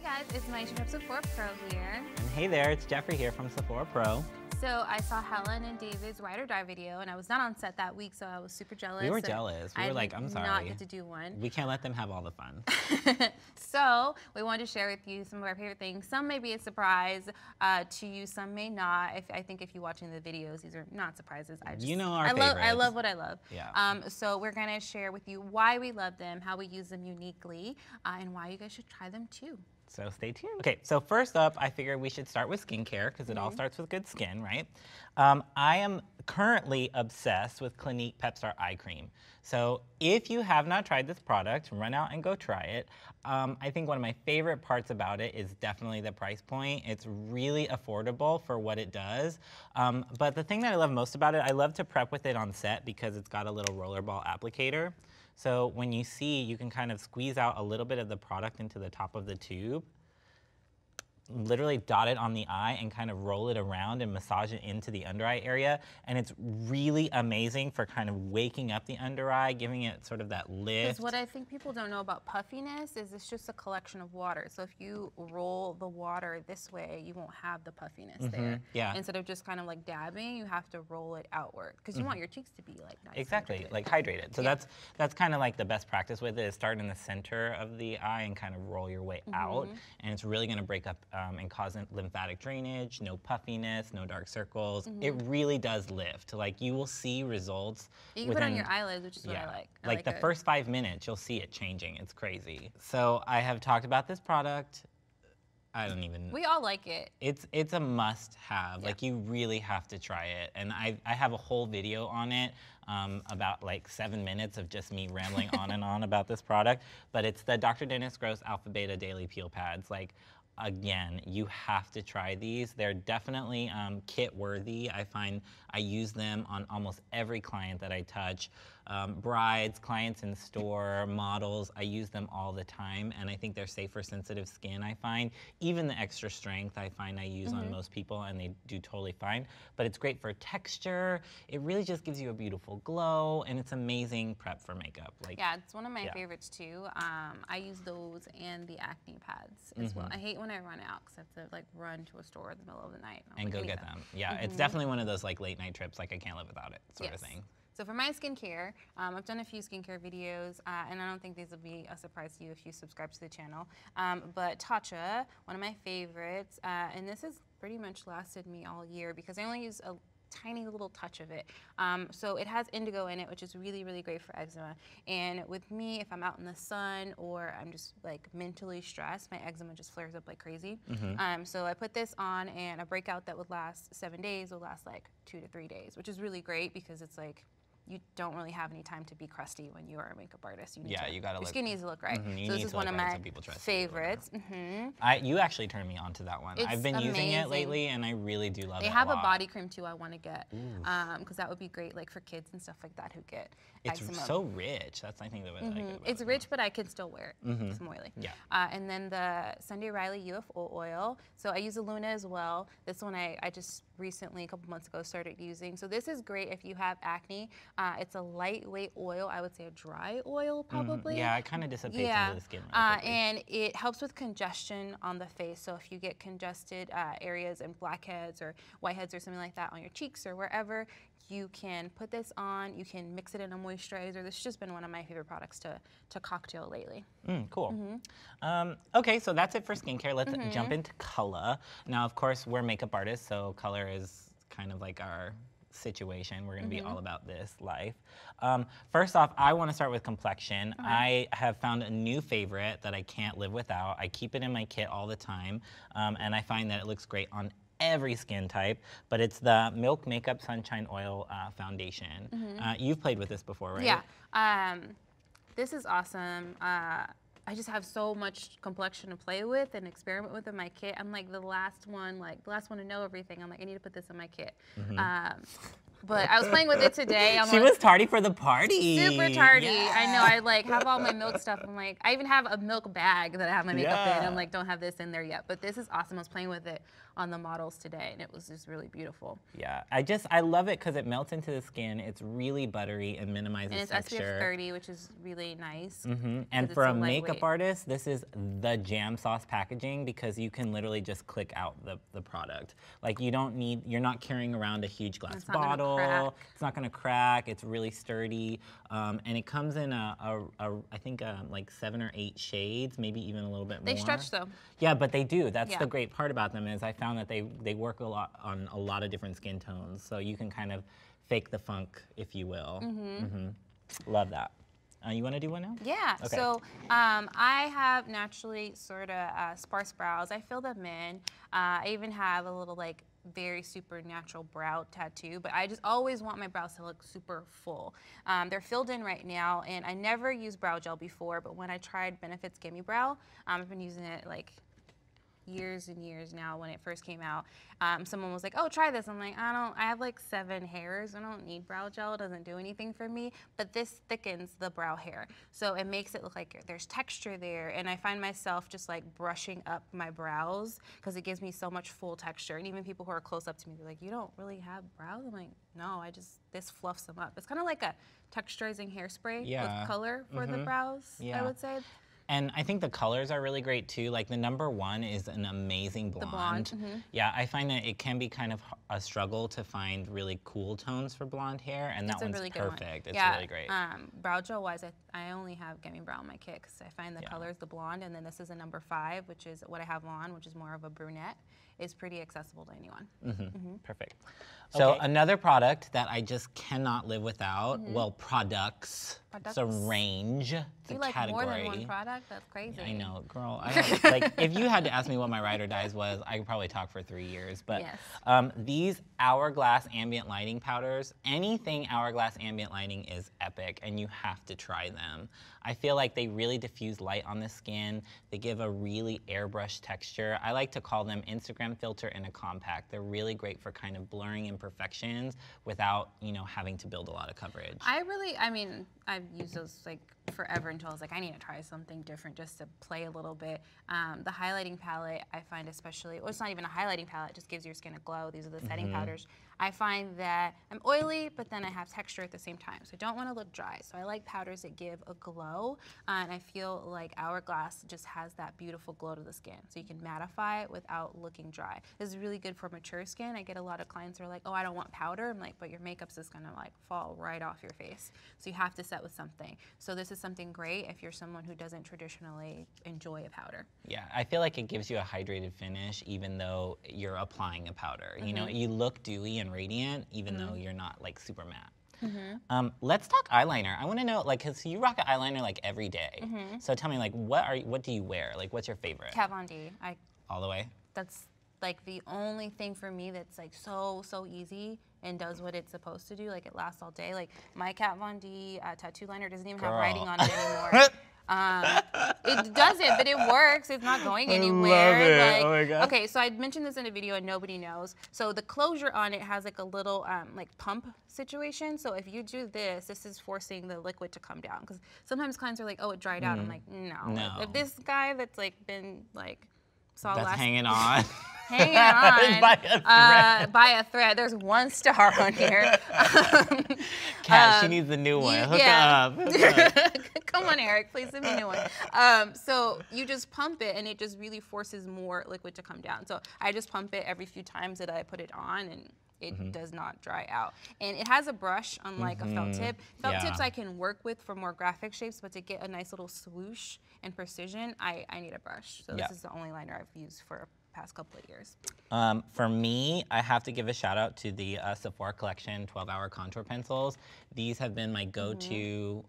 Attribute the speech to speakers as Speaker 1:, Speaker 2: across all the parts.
Speaker 1: guys, it's Maisha from Sephora Pro here.
Speaker 2: And hey there, it's Jeffrey here from Sephora Pro.
Speaker 1: So I saw Helen and David's Ride or Die video, and I was not on set that week, so I was super jealous.
Speaker 2: We were jealous. We were like, I'm sorry.
Speaker 1: I did not get to do one.
Speaker 2: We can't let them have all the fun.
Speaker 1: So we wanted to share with you some of our favorite things. Some may be a surprise to you, some may not. I think if you're watching the videos, these are not surprises.
Speaker 2: You know our favorites.
Speaker 1: I love what I love.
Speaker 2: Yeah.
Speaker 1: So we're gonna share with you why we love them, how we use them uniquely, and why you guys should try them too.
Speaker 2: So stay tuned. Okay, so first up, I figured we should start with skincare because it all starts with good skin, right? I am currently obsessed with Clinique Pepstar Eye Cream. So if you have not tried this product, run out and go try it. I think one of my favorite parts about it is definitely the price point. It's really affordable for what it does. But the thing that I love most about it, I love to prep with it on set because it's got a little rollerball applicator. So when you see, you can kind of squeeze out a little bit of the product into the top of the tube, literally dot it on the eye and kind of roll it around and massage it into the under eye area. And it's really amazing for kind of waking up the under eye, giving it sort of that lift.
Speaker 1: Because what I think people don't know about puffiness is it's just a collection of water. So if you roll the water this way, you won't have the puffiness there.
Speaker 2: Yeah.
Speaker 1: Instead of just kind of like dabbing, you have to roll it outward because you want your cheeks to be like nice.
Speaker 2: Exactly, like hydrated. So that's kind of like the best practice with it is start in the center of the eye and kind of roll your way out. And it's really gonna break up and cause lymphatic drainage, no puffiness, no dark circles. It really does lift. Like you will see results.
Speaker 1: You can put it on your eyelids, which is what I like.
Speaker 2: Like the first 5 minutes, you'll see it changing. It's crazy. So I have talked about this product. I don't even.
Speaker 1: We all like it.
Speaker 2: It's a must-have. Like you really have to try it. And I have a whole video on it, about like 7 minutes of just me rambling on and on about this product. But it's the Dr. Dennis Gross Alpha Beta Daily Peel Pads. Like, again, you have to try these. They're definitely kit worthy. I find I use them on almost every client that I touch. Brides, clients in store, models, I use them all the time, and I think they're safe for sensitive skin, I find. Even the extra strength I find I use on most people, and they do totally fine. But it's great for texture. It really just gives you a beautiful glow, and it's amazing prep for makeup. Like,
Speaker 1: yeah, it's one of my favorites too. I use those and the acne pads as well. I hate when I run out because I have to like run to a store in the middle of the night.
Speaker 2: And go get them. Yeah, it's definitely one of those like late night trips, like I can't live without it sort of thing.
Speaker 1: So for my skincare, I've done a few skincare videos, and I don't think these will be a surprise to you if you subscribe to the channel. But Tatcha, one of my favorites, and this has pretty much lasted me all year because I only use a tiny little touch of it. So it has indigo in it, which is really, really great for eczema. And with me, if I'm out in the sun or I'm just like mentally stressed, my eczema just flares up like crazy. So I put this on, and a breakout that would last 7 days will last like 2 to 3 days, which is really great because it's like, you don't really have any time to be crusty when you are a makeup artist. You need to,
Speaker 2: you gotta
Speaker 1: your skin needs to look right.
Speaker 2: You
Speaker 1: So this
Speaker 2: need
Speaker 1: is
Speaker 2: to
Speaker 1: one
Speaker 2: look
Speaker 1: of
Speaker 2: right
Speaker 1: my
Speaker 2: so people trust
Speaker 1: favorites.
Speaker 2: you actually turned me on to that one.
Speaker 1: It's
Speaker 2: I've been using it
Speaker 1: amazing.
Speaker 2: lately, and I really do love it.
Speaker 1: They have a body cream too I want to get because that would be great like for kids and stuff like that who get eczema.
Speaker 2: It's so rich. That's I think the way I like it about
Speaker 1: It's
Speaker 2: it.
Speaker 1: rich, but I can still wear it. It's oily.
Speaker 2: Yeah.
Speaker 1: And then the Sunday Riley UFO oil. So I use a Luna as well. This one I just recently, a couple months ago, started using. So this is great if you have acne. It's a lightweight oil. I would say a dry oil probably.
Speaker 2: Yeah, it kind of dissipates into the skin really quickly.
Speaker 1: And it helps with congestion on the face. So if you get congested areas and blackheads or whiteheads or something like that on your cheeks or wherever, you can put this on. You can mix it in a moisturizer. This has just been one of my favorite products to cocktail lately.
Speaker 2: Cool. Okay, so that's it for skincare. Let's jump into color. Now, of course, we're makeup artists, so color is kind of like our situation. We're gonna be all about this life. First off, I wanna start with complexion. I have found a new favorite that I can't live without. I keep it in my kit all the time, and I find that it looks great on every skin type, but it's the Milk Makeup Sunshine Oil Foundation. You've played with this before, right?
Speaker 1: Yeah. This is awesome. I just have so much complexion to play with and experiment with in my kit. I'm like the last one to know everything. I'm like, I need to put this in my kit. But I was playing with it today.
Speaker 2: She was tardy for the party.
Speaker 1: Super tardy.
Speaker 2: Yeah.
Speaker 1: I know. I like have all my milk stuff. I'm like, I even have a milk bag that I have my makeup in. I'm like, don't have this in there yet. But this is awesome. I was playing with it on the models today, and it was just really beautiful.
Speaker 2: Yeah, I love it because it melts into the skin. It's really buttery and minimizes
Speaker 1: And it's
Speaker 2: texture.
Speaker 1: SPF 30, which is really nice.
Speaker 2: And for a makeup artist, this is the jam sauce packaging because you can literally just click out the product. Like you're not carrying around a huge glass bottle. It's not gonna crack. It's really sturdy. And it comes in I think like 7 or 8 shades, maybe even a little bit more.
Speaker 1: They stretch though.
Speaker 2: Yeah, but they do. That's the great part about them is I found that they work a lot on a lot of different skin tones. So you can kind of fake the funk, if you will. Love that. You want to do one now?
Speaker 1: Yeah.
Speaker 2: Okay.
Speaker 1: So I have naturally sort of sparse brows. I fill them in. I even have a little like very super natural brow tattoo, but I just always want my brows to look super full. They're filled in right now, and I never used brow gel before, but when I tried Benefit's Gimme Brow, I've been using it like years and years now. When it first came out, someone was like, oh, try this. I'm like, I have like 7 hairs. I don't need brow gel. It doesn't do anything for me, but this thickens the brow hair. So it makes it look like there's texture there. And I find myself just like brushing up my brows because it gives me so much full texture. And even people who are close up to me, they're like, you don't really have brows? I'm like, no, this fluffs them up. It's kind of like a texturizing hairspray with color for the brows, I would say.
Speaker 2: And I think the colors are really great too. Like the #1 is an amazing blonde.
Speaker 1: The blonde.
Speaker 2: Yeah, I find that it can be kind of a struggle to find really cool tones for blonde hair, and that one's
Speaker 1: really
Speaker 2: perfect. It's really great.
Speaker 1: Brow gel wise, I only have Gimme Brow on my kit because I find the colors, the blonde, and then this is a #5, which is what I have on, which is more of a brunette, is pretty accessible to anyone.
Speaker 2: Perfect. So another product that I just cannot live without, well, products. It's a range. It's
Speaker 1: you
Speaker 2: a
Speaker 1: like
Speaker 2: category.
Speaker 1: more than one product? That's crazy.
Speaker 2: I know, girl. I don't, like, if you had to ask me what my ride or dies was, I could probably talk for 3 years. But these Hourglass ambient lighting powders, anything Hourglass ambient lighting is epic, and you have to try them. I feel like they really diffuse light on the skin. They give a really airbrush texture. I like to call them Instagram filter in a compact. They're really great for kind of blurring imperfections without, having to build a lot of coverage.
Speaker 1: I mean, I've used those like forever until I was like, I need to try something different just to play a little bit. The highlighting palette, I find especially, well, it's not even a highlighting palette, it just gives your skin a glow. These are the setting powders. I find that I'm oily, but then I have texture at the same time. So I don't want to look dry. So I like powders that give a glow. And I feel like Hourglass just has that beautiful glow to the skin. So you can mattify it without looking dry. This is really good for mature skin. I get a lot of clients who are like, oh, I don't want powder. I'm like, but your makeup's just going to like fall right off your face. So you have to set with something. So this is something great if you're someone who doesn't traditionally enjoy a powder.
Speaker 2: Yeah, I feel like it gives you a hydrated finish even though you're applying a powder. You look dewy and radiant even though you're not like super matte. Let's talk eyeliner. I want to know, like, cause you rock an eyeliner like every day. So tell me, like, what do you wear? Like, what's your favorite?
Speaker 1: Kat Von D.
Speaker 2: All the way?
Speaker 1: That's like the only thing for me that's like so easy and does what it's supposed to do. Like it lasts all day. Like my Kat Von D tattoo liner doesn't even have writing on it anymore. It doesn't, but it works. It's not going anywhere.
Speaker 2: Love it.
Speaker 1: Like,
Speaker 2: oh my God.
Speaker 1: Okay, so I mentioned this in a video and nobody knows. So the closure on it has like a little like pump situation. So if you do this, this is forcing the liquid to come down. Because sometimes clients are like, oh, it dried out. I'm like, no. If this guy that's like been like
Speaker 2: hanging on.
Speaker 1: Hanging on by a thread. There's 1 star on here.
Speaker 2: Kat, she needs a new one. Hook up.
Speaker 1: Come on, Eric, please send me a new one. So you just pump it, and it just really forces more liquid to come down. So I just pump it every few times that I put it on, and it does not dry out. And it has a brush, unlike a felt tip. Felt tips I can work with for more graphic shapes, but to get a nice little swoosh and precision, I need a brush. So this is the only liner I've used for the past couple of years.
Speaker 2: For me, I have to give a shout out to the Sephora Collection 12-hour contour pencils. These have been my go-to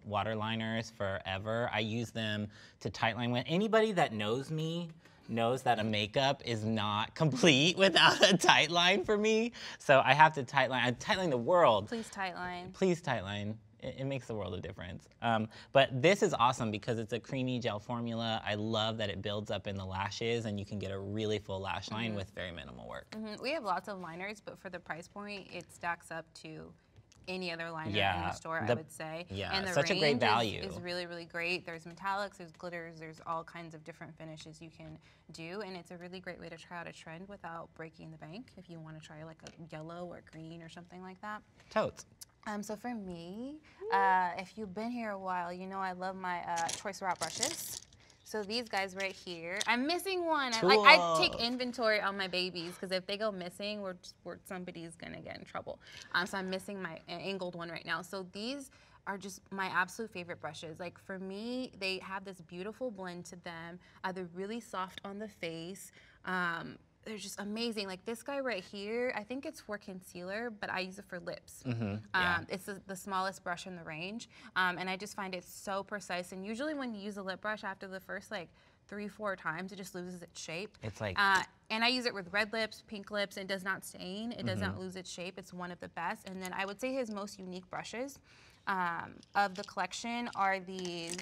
Speaker 2: water liners forever. I use them to tightline with. Anybody that knows me knows that a makeup is not complete without a tight line for me. So I have to tightline. I tightline the world.
Speaker 1: Please tightline.
Speaker 2: Please tightline. it makes the world of difference. But this is awesome because it's a creamy gel formula. I love that it builds up in the lashes and you can get a really full lash line with very minimal work.
Speaker 1: We have lots of liners, but for the price point, it stacks up to any other liner in
Speaker 2: Yeah,
Speaker 1: the store, I would say.
Speaker 2: yeah,
Speaker 1: And the
Speaker 2: such a great
Speaker 1: range
Speaker 2: value.
Speaker 1: is really, really great. There's metallics, there's glitters, there's all kinds of different finishes you can do, and it's a really great way to try out a trend without breaking the bank if you want to try like a yellow or green or something like that.
Speaker 2: Totes.
Speaker 1: So for me, if you've been here a while, you know I love my Choice Rock brushes. So these guys right here, I'm missing one. I take inventory on my babies because if they go missing, somebody's gonna get in trouble. So I'm missing my angled one right now. So these are just my absolute favorite brushes. Like for me, they have this beautiful blend to them. They're really soft on the face. They're just amazing. Like this guy right here, I think it's for concealer, but I use it for lips.
Speaker 2: Yeah.
Speaker 1: It's the smallest brush in the range, and I just find it so precise. And usually when you use a lip brush after the first like 3-4 times, it just loses its shape.
Speaker 2: It's like,
Speaker 1: and I use it with red lips, pink lips. It does not stain. It does not lose its shape. It's one of the best. And then I would say his most unique brushes of the collection are these.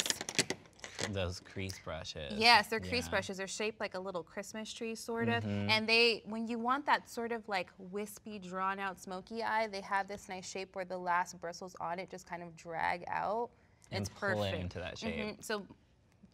Speaker 2: those crease brushes.
Speaker 1: Yes, they're crease brushes. They're shaped like a little Christmas tree, sort of. And when you want that sort of like wispy, drawn out, smoky eye, they have this nice shape where the last bristles on it just kind of drag out.
Speaker 2: And
Speaker 1: it's
Speaker 2: pull
Speaker 1: perfect.
Speaker 2: it into that shape.
Speaker 1: So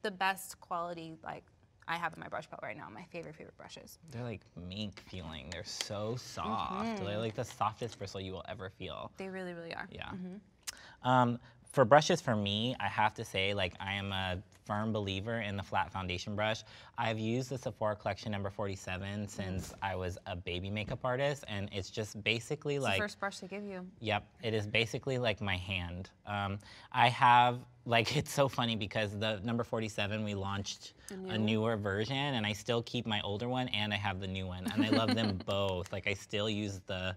Speaker 1: the best quality, like I have in my brush belt right now, my favorite brushes.
Speaker 2: They're like mink feeling. They're so soft. They're like the softest bristle you will ever feel.
Speaker 1: They really, really are.
Speaker 2: Yeah. For brushes, for me, I have to say, like, I am a firm believer in the flat foundation brush. I've used the Sephora Collection number 47 since I was a baby makeup artist, and it's just basically
Speaker 1: It's
Speaker 2: like...
Speaker 1: the first brush they give you.
Speaker 2: Yep, it is basically like my hand. I have, like, it's so funny because the number 47, we launched a newer version, and I still keep my older one, and I have the new one, and I love them both. Like, I still use the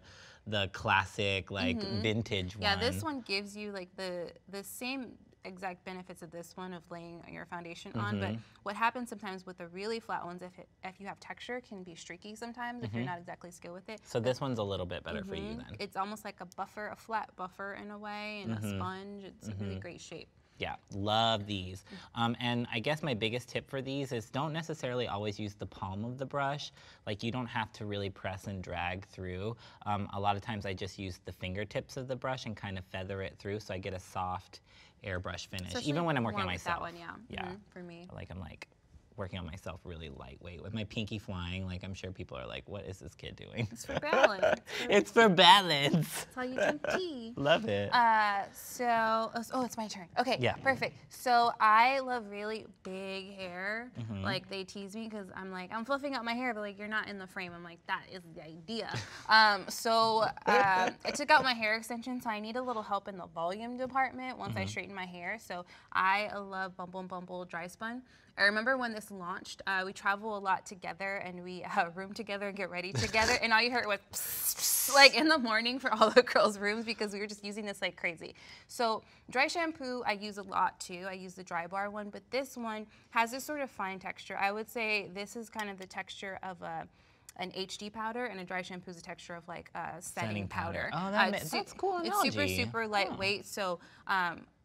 Speaker 2: classic, like, vintage one.
Speaker 1: Yeah, this one gives you like the same exact benefits of this one of laying your foundation on, but what happens sometimes with the really flat ones, if you have texture, it can be streaky sometimes if you're not exactly skilled with it.
Speaker 2: So this one's a little bit better for you then.
Speaker 1: It's almost like a buffer, a flat buffer in a way, and a sponge. It's a really great shape.
Speaker 2: Yeah, love these. And I guess my biggest tip for these is don't necessarily always use the palm of the brush. Like, you don't have to really press and drag through. A lot of times I just use the fingertips of the brush and kind of feather it through so I get a soft airbrush finish.
Speaker 1: Especially
Speaker 2: even when I'm working on
Speaker 1: more with that
Speaker 2: myself.
Speaker 1: one, yeah. For me.
Speaker 2: Like, I'm like working on myself really lightweight with my pinky flying. Like, I'm sure people are like, what is this kid doing?
Speaker 1: It's for balance.
Speaker 2: It's for balance.
Speaker 1: That's how you drink tea.
Speaker 2: Love it.
Speaker 1: It's my turn. Okay,
Speaker 2: Yeah.
Speaker 1: perfect. So I love really big hair. Like they tease me because I'm like, I'm fluffing out my hair, but like you're not in the frame. I'm like, that is the idea. I took out my hair extension, so I need a little help in the volume department once I straighten my hair. So I love Bumble Bumble Dry Spun. I remember when this launched, we travel a lot together and we room together and get ready together, and all you heard was psst, psst, like in the morning for all the girls' rooms because we were just using this like crazy. So dry shampoo I use a lot too. I use the Dry Bar one, but this one has this sort of fine texture. I would say this is kind of the texture of an HD powder, and a dry shampoo is a texture of like a setting powder.
Speaker 2: Oh, that's cool analogy.
Speaker 1: It's super lightweight, so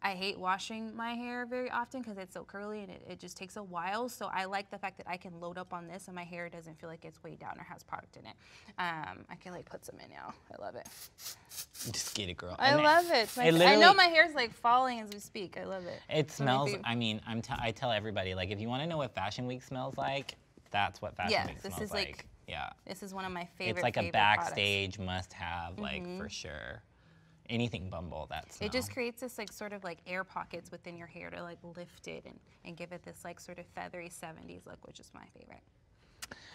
Speaker 1: I hate washing my hair very often because it's so curly and it just takes a while. So I like the fact that I can load up on this and my hair doesn't feel like it's weighed down or has product in it. I can like put some in now. I love it.
Speaker 2: Just get it, girl.
Speaker 1: I love it. I know my hair's like falling as we speak. I love it.
Speaker 2: It smells, I mean, I tell everybody, like, if you want to know what Fashion Week smells like, that's what Fashion Week smells like. Yeah.
Speaker 1: This is one of my favorite.
Speaker 2: It's like a backstage must-have, like, for sure. Anything Bumble, that smell.
Speaker 1: It just creates this like sort of like air pockets within your hair to like lift it and give it this like sort of feathery 70s look, which is my favorite.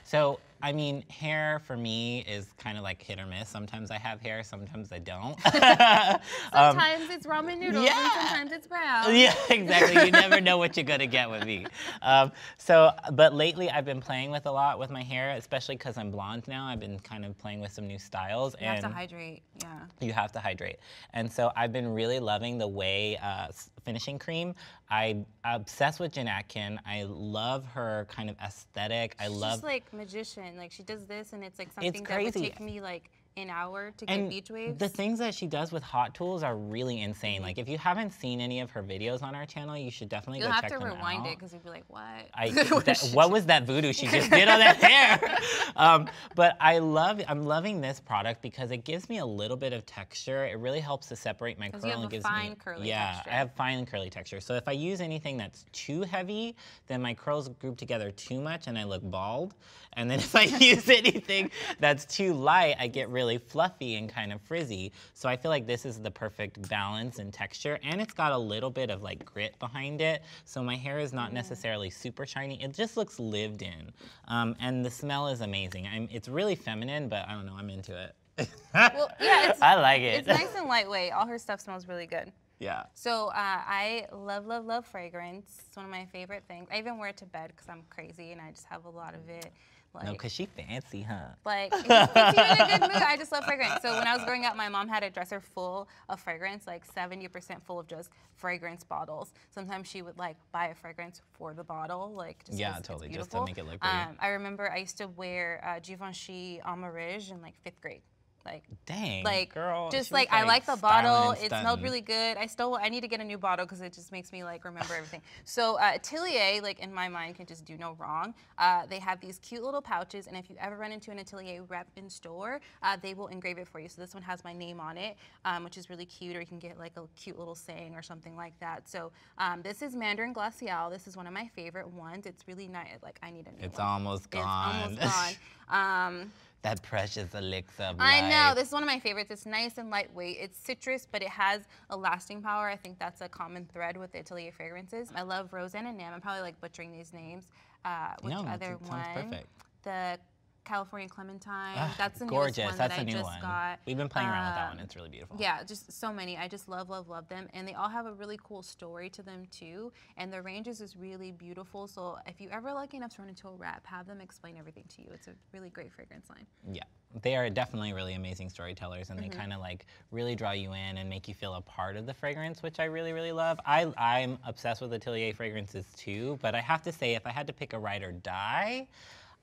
Speaker 2: So, I mean, hair for me is kind of like hit or miss. Sometimes I have hair, sometimes I don't.
Speaker 1: Sometimes it's ramen noodles, and sometimes it's brown.
Speaker 2: Yeah, exactly. You never know what you're gonna get with me. But lately I've been playing with a lot with my hair, especially because I'm blonde now. I've been kind of playing with some new styles.
Speaker 1: You have to hydrate, yeah.
Speaker 2: You have to hydrate. And so I've been really loving the Way finishing cream. I'm obsessed with Jen Atkin. I love her kind of aesthetic.
Speaker 1: She's just like magician. Like she does this and it's like something that would take me like an hour to get
Speaker 2: And
Speaker 1: beach waves.
Speaker 2: the things that she does with hot tools are really insane. Like if you haven't seen any of her videos on our channel, you should definitely
Speaker 1: You'll
Speaker 2: go
Speaker 1: have
Speaker 2: check
Speaker 1: to
Speaker 2: them
Speaker 1: rewind
Speaker 2: out.
Speaker 1: it because you'd be like, what?
Speaker 2: What was that voodoo she just did on that hair? But I'm loving this product because it gives me a little bit of texture. It really helps to separate my curl.
Speaker 1: you have
Speaker 2: and
Speaker 1: a
Speaker 2: gives
Speaker 1: fine
Speaker 2: me,
Speaker 1: curly
Speaker 2: yeah,
Speaker 1: texture.
Speaker 2: I have fine and curly texture. So if I use anything that's too heavy, then my curls group together too much and I look bald. And then if I use anything that's too light, I get really fluffy and kind of frizzy. So I feel like this is the perfect balance and texture. And it's got a little bit of like grit behind it. So my hair is not necessarily super shiny. It just looks lived in. And the smell is amazing. It's really feminine, but I don't know, I'm into it.
Speaker 1: Well, yeah,
Speaker 2: I like it.
Speaker 1: It's nice and lightweight. All her stuff smells really good.
Speaker 2: Yeah.
Speaker 1: So I love, love, love fragrance. It's one of my favorite things. I even wear it to bed because I'm crazy and I just have a lot of it. Like,
Speaker 2: No, because she fancy, huh?
Speaker 1: Like, it just puts you in a good mood. I just love fragrance. So when I was growing up, my mom had a dresser full of fragrance, like 70% full of just fragrance bottles. Sometimes she would like buy a fragrance for the bottle, like just
Speaker 2: Yeah,
Speaker 1: 'cause it's
Speaker 2: totally, just to
Speaker 1: beautiful.
Speaker 2: make it look pretty.
Speaker 1: I remember I used to wear Givenchy Amarige in like 5th grade. Like,
Speaker 2: Dang,
Speaker 1: like
Speaker 2: girl.
Speaker 1: just
Speaker 2: she was,
Speaker 1: like I like the
Speaker 2: styling
Speaker 1: bottle.
Speaker 2: and
Speaker 1: It smelled
Speaker 2: stunting.
Speaker 1: really good. I need to get a new bottle because it just makes me like remember everything. So Atelier, like in my mind, can just do no wrong. They have these cute little pouches, and if you ever run into an Atelier rep in store, they will engrave it for you. So this one has my name on it, which is really cute. Or you can get like a cute little saying or something like that. So this is Mandarin Glacial. This is one of my favorite ones. It's really nice. Like I need a new
Speaker 2: It's
Speaker 1: one.
Speaker 2: almost gone.
Speaker 1: It's almost gone.
Speaker 2: That precious elixir of
Speaker 1: I
Speaker 2: life.
Speaker 1: know, this is one of my favorites. It's nice and lightweight. It's citrus, but it has a lasting power. I think that's a common thread with the Atelier fragrances. I love Roseanne and Nam. I'm probably like butchering these names. Which
Speaker 2: No,
Speaker 1: other
Speaker 2: it sounds
Speaker 1: one?
Speaker 2: perfect.
Speaker 1: The California Clementine.
Speaker 2: Ugh,
Speaker 1: That's the
Speaker 2: gorgeous.
Speaker 1: newest one
Speaker 2: That's
Speaker 1: that
Speaker 2: a
Speaker 1: I
Speaker 2: new
Speaker 1: just
Speaker 2: one.
Speaker 1: got.
Speaker 2: We've been playing around with that one. It's really beautiful.
Speaker 1: Yeah, just so many. I just love, love, love them. And they all have a really cool story to them too. And their ranges is really beautiful. So if you ever lucky enough to run into a rep, have them explain everything to you. It's a really great fragrance line.
Speaker 2: Yeah, they are definitely really amazing storytellers, and they kind of like really draw you in and make you feel a part of the fragrance, which I really, really love. I'm obsessed with Atelier fragrances too, but I have to say, if I had to pick a ride or die,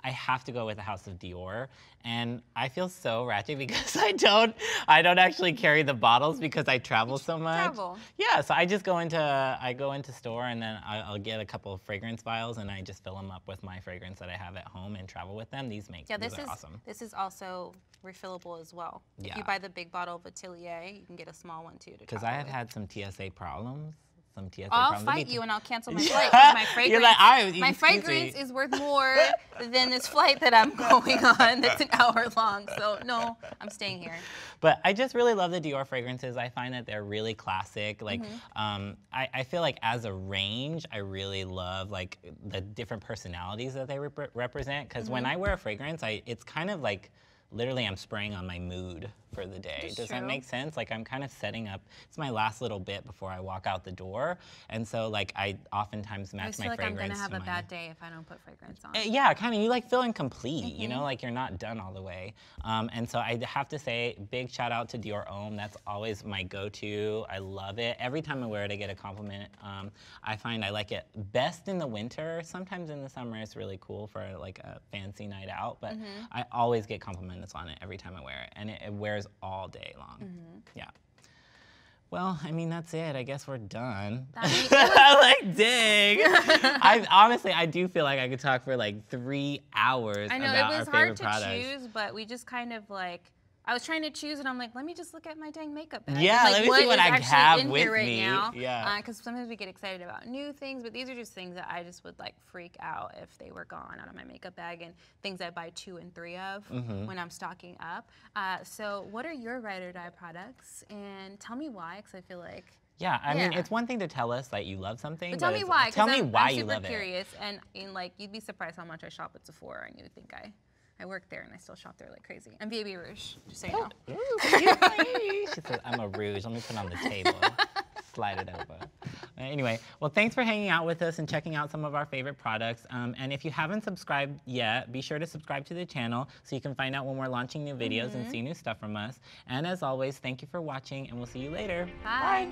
Speaker 2: I have to go with the House of Dior. And I feel so ratchet because I don't actually carry the bottles because I travel so much.
Speaker 1: travel.
Speaker 2: Yeah, so I just go into store and then I'll get a couple of fragrance vials and I just fill them up with my fragrance that I have at home and travel with them. These are awesome.
Speaker 1: This is also refillable as well. If
Speaker 2: Yeah.
Speaker 1: you buy the big bottle of Atelier, you can get a small one too.
Speaker 2: Because I have had some TSA problems.
Speaker 1: I'll fight you and I'll cancel my flight because my fragrance,
Speaker 2: You're like,
Speaker 1: my
Speaker 2: excuse
Speaker 1: fragrance
Speaker 2: me.
Speaker 1: is worth more than this flight that I'm going on that's an hour long. So no, I'm staying here.
Speaker 2: But I just really love the Dior fragrances. I find that they're really classic. Like, I feel like as a range, I really love like the different personalities that they represent. Because when I wear a fragrance, it's kind of like literally I'm spraying on my mood for the day.
Speaker 1: That's
Speaker 2: Does that
Speaker 1: true.
Speaker 2: make sense? Like I'm kind of setting up, it's my last little bit before I walk out the door. And so like I oftentimes
Speaker 1: I
Speaker 2: match
Speaker 1: just
Speaker 2: my
Speaker 1: feel like I'm
Speaker 2: fragrance
Speaker 1: gonna have
Speaker 2: to
Speaker 1: a
Speaker 2: my...
Speaker 1: bad day if I don't put fragrance on.
Speaker 2: Yeah, kind of, you like feel incomplete, you know, like you're not done all the way. And so I have to say, big shout out to Dior Homme. That's always my go-to. I love it. Every time I wear it, I get a compliment. I find I like it best in the winter. Sometimes in the summer, it's really cool for like a fancy night out, but I always get compliments on it every time I wear it. And it wears all day long. Yeah. Well, I mean, that's it. I guess we're done. Like, dang. I do feel like I could talk for like 3 hours
Speaker 1: I know
Speaker 2: about
Speaker 1: it was
Speaker 2: our
Speaker 1: hard
Speaker 2: favorite
Speaker 1: to
Speaker 2: products.
Speaker 1: choose, but we just kind of like. I was trying to choose, and I'm like, let me just look at my dang makeup bag.
Speaker 2: Yeah,
Speaker 1: and, like,
Speaker 2: let me see what
Speaker 1: is
Speaker 2: I
Speaker 1: actually
Speaker 2: have
Speaker 1: in
Speaker 2: with
Speaker 1: here right
Speaker 2: me.
Speaker 1: now.
Speaker 2: Yeah.
Speaker 1: Because sometimes we get excited about new things, but these are just things that I just would like freak out if they were gone out of my makeup bag, and things I buy 2 and 3 of when I'm stocking up. So what are your ride or die products? And tell me why, because I feel like.
Speaker 2: Yeah, I mean,
Speaker 1: Yeah.
Speaker 2: it's one thing to tell us that you love something,
Speaker 1: But tell me
Speaker 2: it's-
Speaker 1: why. 'Cause
Speaker 2: Tell me why
Speaker 1: I'm
Speaker 2: you
Speaker 1: super
Speaker 2: love
Speaker 1: curious, and like you'd be surprised how much I shop at Sephora, and you would think I work there and I still shop there like crazy. And Baby Rouge, just so you know.
Speaker 2: it. Ooh, cute. She said, I'm a rouge. Let me put it on the table. Slide it over. Anyway, well, thanks for hanging out with us and checking out some of our favorite products. And if you haven't subscribed yet, be sure to subscribe to the channel so you can find out when we're launching new videos and see new stuff from us. And as always, thank you for watching, and we'll see you later.
Speaker 1: Bye.